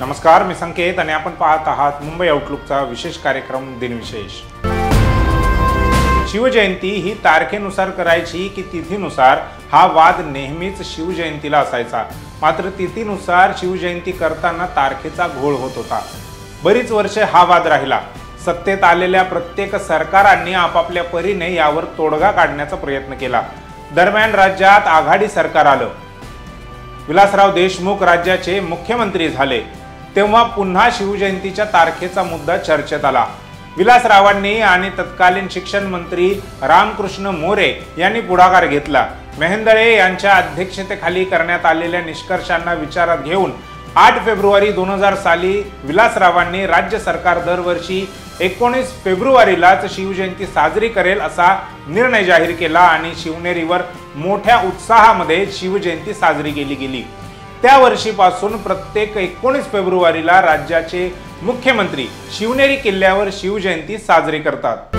नमस्कार, मी संकेत आणि आपण पाहत आहात मुंबई आउटलुकचा विशेष कार्यक्रम दिनविशेष। शिवजयंती ही तारखेनुसार करायची की तिथीनुसार हा वाद नेहमीच शिवजयंतीला असायचा। मात्र तिथीनुसार शिवजयंती करताना तारखेचा घोळ होत होता। बरीच वर्षे हा वाद राहिला। सत्तेत आलेल्या प्रत्येक सरकारांनी आपापल्या परीने यावर तोडगा काढण्याचा प्रयत्न केला। दरम्यान राज्यात आघाडी सरकार आलं। विलासराव देशमुख राज्याचे मुख्यमंत्री झाले तेव्हा पुन्हा शिवजयंतीच्या तारखेचा मुद्दा चर्चेत आला। विलासरावांनी आणि तत्कालीन शिक्षण मंत्री रामकृष्ण मोरे यांनी पुढाकार घेतला। मेहेंदळे यांच्या अध्यक्षतेखाली करण्यात आलेल्या निष्कर्षांना विचारात घेऊन 8 फेब्रुवारी 2000 साली विलासरावांनी राज्य सरकार दरवर्षी 19 फेब्रुवारीलाच शिवजयंती साजरी करेल असा निर्णय जाहीर केला आणि शिवनेरीवर मोठ्या उत्साहामध्ये शिवजयंती साजरी केली गेली। त्या वर्षीपासून प्रत्येक 19 फेब्रुवारीला राज्याचे मुख्यमंत्री शिवनेरी किल्ल्यावर शिवजयंती साजरी करतात।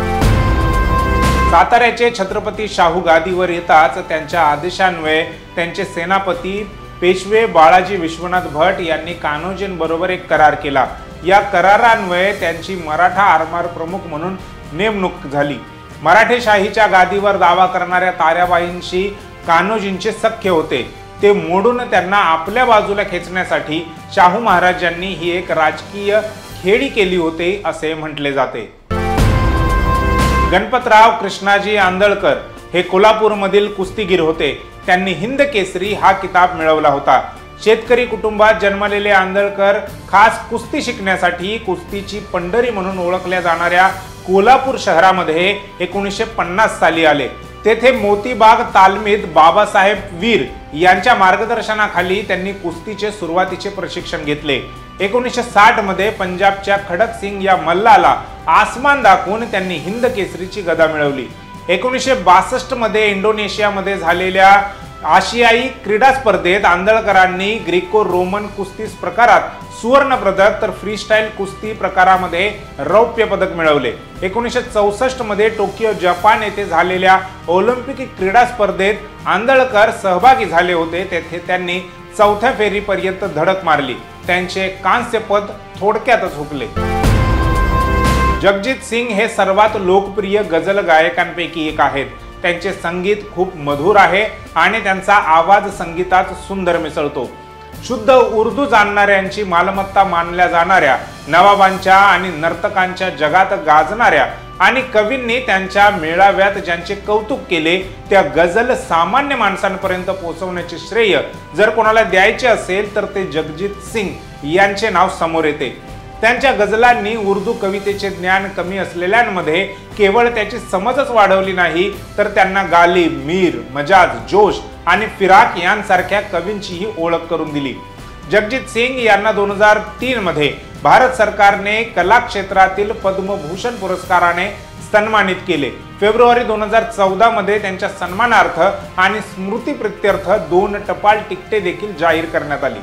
साताऱ्याचे छत्रपती शाहू गादीवर येताच त्यांच्या आदेशान्वये त्यांचे सेनापती पेशवे बाळाजी विश्वनाथ भट यांनी कान्होजींबरोबर एक करार केला। या करारान्वये त्यांची मराठा आरमार प्रमुख म्हणून नेमणूक झाली। मराठेशाहीच्या गादीवर दावा करणाऱ्या ताराबाईंशी कान्होजींचे सख्य होते। ते मोडून त्यांना आपल्या बाजूला खेचण्यासाठी शाहू महाराजांनी ही एक राजकीय खेळी केली होती असे म्हटले जाते। गणपतराव कृष्णाजी आंदळकर हे कोल्हापूरमधील कुस्तीगीर होते। त्यांनी हिंद केसरी हा किताब मिळवला होता। शेतकरी कुटुंबात जन्मलेले आंदळकर खास कुस्ती शिकण्यासाठी कुस्तीची पंढरी म्हणून ओळखल्या जाणाऱ्या कोल्हापूर शहरामध्ये 1950 साली आले। तेथे मोतीबाग तालमीत बाबासाहेब वीर यांच्या मार्गदर्शनाखाली त्यांनी कुस्तीचे सुरुवातीचे प्रशिक्षण घेतले। 1960 मध्ये पंजाबच्या खडक सिंग या मल्लाला आसमान दाखवून त्यांनी हिंद केसरीची गदा मिळवली। 1962 मध्ये इंडोनेशियामध्ये झालेल्या आशियाई क्रीडा स्पर्धेत आंदळकरांनी ग्रीको रोमन कुस्ती प्रकारात सुवर्ण पदक तर फ्रीस्टाईल कुस्ती प्रकारामध्ये रौप्य पदक मिळवले। 1964 मध्ये टोकियो जपान येथे झालेल्या ऑलिम्पिक क्रीडा स्पर्धेत आंदळकर सहभागी झाले होते। तेथे त्यांनी चौथ्या फेरीपर्यंत धडक मारली। त्यांचे कांस्य पद थोडक्यातच हुकले। जगजीत सिंग हे सर्वात लोकप्रिय गझल गायकांपैकी एक आहेत। त्यांचे संगीत खूप मधुर आहे आणि त्यांचा आवाज संगीतात सुंदर मिसळतो। शुद्ध उर्दू जाणणाऱ्यांची मालमत्ता मानल्या जाणाऱ्या नवाबांच्या आणि नर्तकांच्या जगात गाजणाऱ्या आणि कवींनी त्यांच्या मेळाव्यात ज्यांचे कौतुक केले त्या गझल सामान्य माणसांपर्यंत पोहोचवण्याचे श्रेय जर कोणाला द्यायचे असेल तर ते जगजीत सिंग यांचे नाव समोर येते। त्यांच्या गझलांनी उर्दू कवितेचे ज्ञान कमी असलेल्यांमध्ये केवळ त्याची समजच वाढवली नाही तर त्यांना गालिब, मीर, मजाज, जोश आणि फिराक यांसारख्या कवींचीही ओळख करून दिली। जगजीत सिंग यांना 2003 मध्ये भारत सरकारने कला क्षेत्रातील पद्मभूषण पुरस्काराने सन्मानित केले। फेब्रुवारी 2014 मध्ये त्यांच्या सन्मानार्थ आणि स्मृतीप्रित्यर्थ 2 टपाल तिकिटे देखील जाहीर करण्यात आली।